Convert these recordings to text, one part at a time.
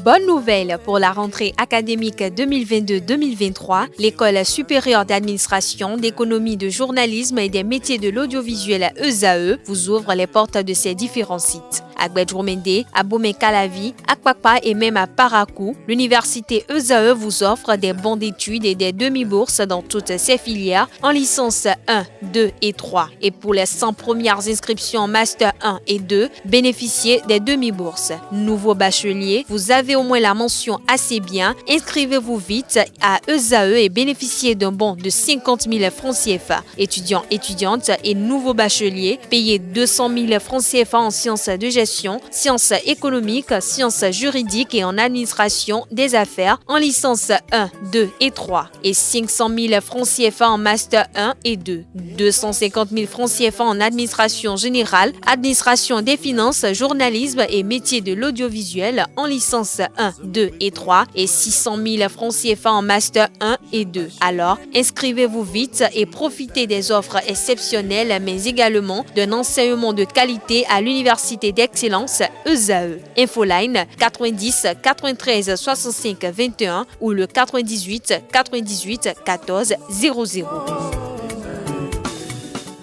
Bonne nouvelle pour la rentrée académique 2022-2023, l'École supérieure d'administration, d'économie, de journalisme et des métiers de l'audiovisuel ESAE vous ouvre les portes de ses différents sites. À Gbedjourmende, à Bomé-Calavi, à Kpakpa et même à Parakou, l'université ESAE vous offre des bons d'études et des demi-bourses dans toutes ses filières en licence 1, 2 et 3. Et pour les 100 premières inscriptions en master 1 et 2, bénéficiez des demi-bourses. Nouveau bachelier, vous avez au moins la mention assez bien, inscrivez-vous vite à ESAE et bénéficiez d'un bon de 50 000 francs CFA. Étudiants, étudiantes et nouveaux bacheliers, payez 200 000 francs CFA en sciences de gestion, sciences économiques, sciences juridiques et en administration des affaires en licence 1, 2 et 3 et 500 000 francs CFA en master 1 et 2, 250 000 francs CFA en administration générale, administration des finances, journalisme et métiers de l'audiovisuel en licence 1, 2 et 3 et 600 000 francs CFA en master 1 et 2. Alors, inscrivez-vous vite et profitez des offres exceptionnelles mais également d'un enseignement de qualité à l'université d'excellence ESAE. Infoline 90 93 65 21 ou le 98 98 14 00.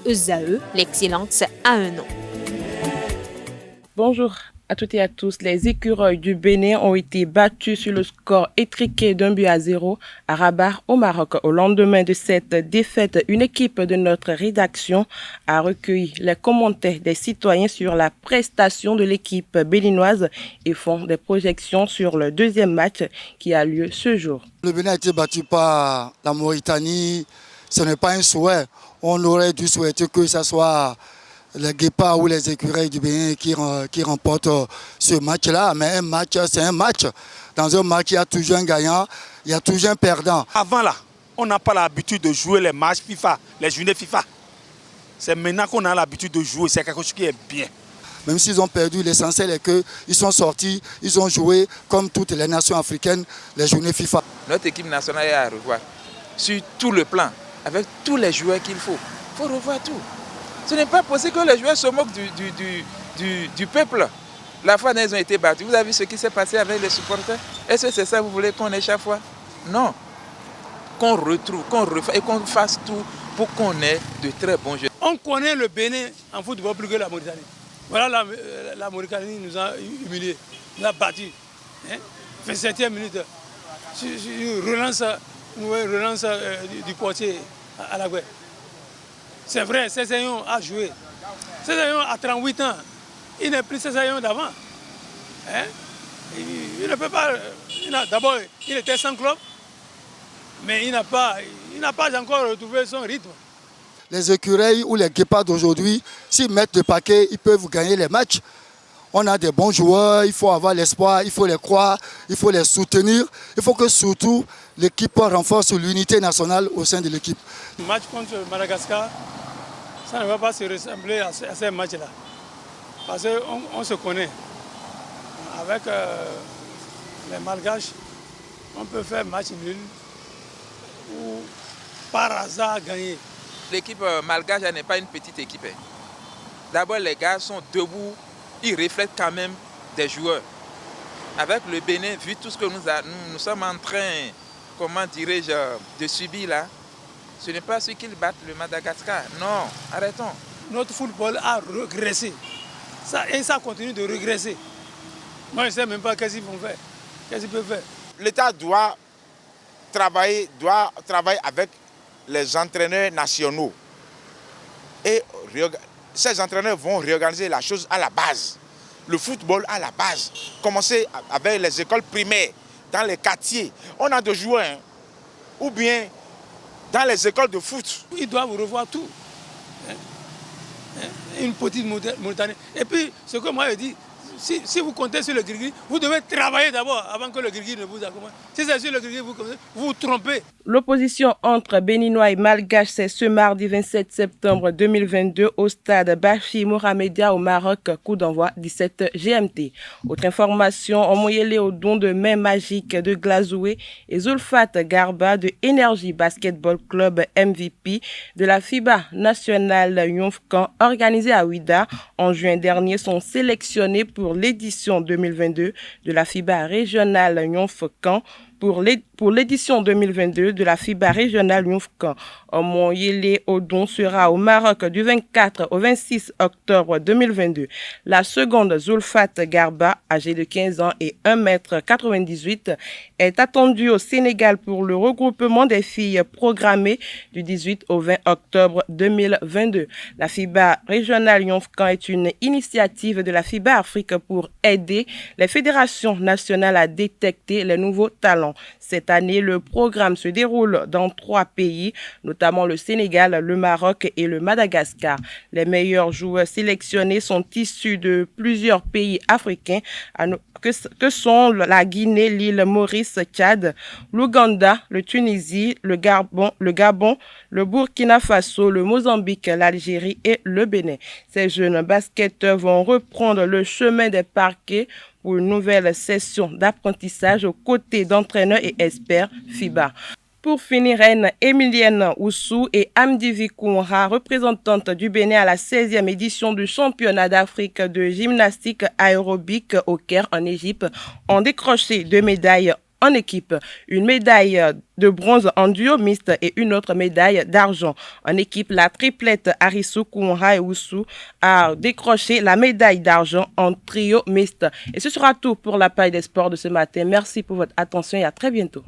ESAE, l'excellence à un nom. Bonjour à toutes et à tous. Les écureuils du Bénin ont été battus sur le score étriqué d'1-0 à Rabat au Maroc. Au lendemain de cette défaite, une équipe de notre rédaction a recueilli les commentaires des citoyens sur la prestation de l'équipe béninoise et font des projections sur le deuxième match qui a lieu ce jour. Le Bénin a été battu par la Mauritanie. Ce n'est pas un souhait. On aurait dû souhaiter que ce soit les guépards ou les écureuils du Bénin qui remportent ce match-là. Mais un match, c'est un match. Dans un match, il y a toujours un gagnant, il y a toujours un perdant. Avant là, on n'a pas l'habitude de jouer les matchs FIFA, les journées FIFA. C'est maintenant qu'on a l'habitude de jouer, c'est quelque chose qui est bien. Même s'ils ont perdu, l'essentiel est qu'ils sont sortis, ils ont joué comme toutes les nations africaines, les journées FIFA. Notre équipe nationale est à revoir sur tout le plan, avec tous les joueurs qu'il faut. Il faut revoir tout. Ce n'est pas possible que les joueurs se moquent du peuple. La fois ils ont été battus. Vous avez vu ce qui s'est passé avec les supporters? Est-ce que c'est ça que vous voulez qu'on ait chaque fois? Non. Qu'on retrouve, qu'on refasse et qu'on fasse tout pour qu'on ait de très bons jeux. On connaît le Bénin en football plus que la Mauritanie. Voilà, la Mauritanie nous a humiliés, nous a battus. 27e minute, relance du portier à la guerre. C'est vrai, Césaillon a joué. Césaillon a 38 ans. Il n'est plus Césaillon d'avant. Il ne peut pas. D'abord, il était sans club, mais il n'a pas encore retrouvé son rythme. Les écureuils ou les guépards d'aujourd'hui, s'ils mettent le paquet, ils peuvent gagner les matchs. On a des bons joueurs, il faut avoir l'espoir, il faut les croire, il faut les soutenir. Il faut que surtout l'équipe renforce l'unité nationale au sein de l'équipe. Le match contre Madagascar, ça ne va pas se ressembler à ces matchs-là. Parce qu'on se connaît. Avec les Malgaches, on peut faire match nul ou par hasard gagner. L'équipe malgache n'est pas une petite équipe. D'abord, les gars sont debout, ils reflètent quand même des joueurs. Avec le Bénin, vu tout ce que nous sommes en train, comment dirais-je, de subir là, ce n'est pas ceux qui battent le Madagascar. Non, arrêtons. Notre football a régressé. Et ça continue de régresser. Moi, je ne sais même pas qu'est-ce qu'ils vont faire. Qu'est-ce qu'ils peuvent faire. L'État doit travailler avec les entraîneurs nationaux. Et ces entraîneurs vont réorganiser la chose à la base. Le football à la base. Commencer avec les écoles primaires, dans les quartiers. On a des joueurs, ou bien dans les écoles de foot. Ils doivent revoir tout. Une petite Mauritanie. Et puis, ce que moi je dis, si vous comptez sur le Guigui, vous devez travailler d'abord avant que le Guigui ne vous accompagne. Si c'est sur le Guigui, vous vous trompez. L'opposition entre Béninois et Malgaches, c'est ce mardi 27 septembre 2022 au stade Bachi Mohamedia au Maroc, coup d'envoi 17 GMT. Autre information, Omoyele Odon de Main Magique de Glazoué et Zulfat Garba de Énergie Basketball Club MVP de la FIBA National Yonfkan organisée à Ouida en juin dernier sont sélectionnés pour l'édition 2022 de la FIBA Régionale Yonfkan. Pour l'édition 2022 de la FIBA régionale Yonfkan, Omoyele Odon sera au Maroc du 24 au 26 octobre 2022. La seconde, Zulfat Garba, âgée de 15 ans et 1,98 m, est attendue au Sénégal pour le regroupement des filles programmé du 18 au 20 octobre 2022. La FIBA régionale Yonfkan est une initiative de la FIBA Afrique pour aider les fédérations nationales à détecter les nouveaux talents. Cette année, le programme se déroule dans 3 pays, notamment le Sénégal, le Maroc et le Madagascar. Les meilleurs joueurs sélectionnés sont issus de plusieurs pays africains que sont la Guinée, l'île Maurice, Tchad, l'Ouganda, le Tunisie, le Gabon, le Burkina Faso, le Mozambique, l'Algérie et le Bénin. Ces jeunes basketteurs vont reprendre le chemin des parquets pour une nouvelle session d'apprentissage aux côtés d'entraîneurs et experts FIBA. Pour finir, Reine Emilienne Oussou et Amdivi Kounra, représentante du Bénin à la 16e édition du championnat d'Afrique de gymnastique aérobique au Caire en Égypte, ont décroché 2 médailles en équipe, une médaille de bronze en duo mixte et une autre médaille d'argent. En équipe, la triplette Arissou, Kounra et Oussou a décroché la médaille d'argent en trio mixte. Et ce sera tout pour la page des sports de ce matin. Merci pour votre attention et à très bientôt.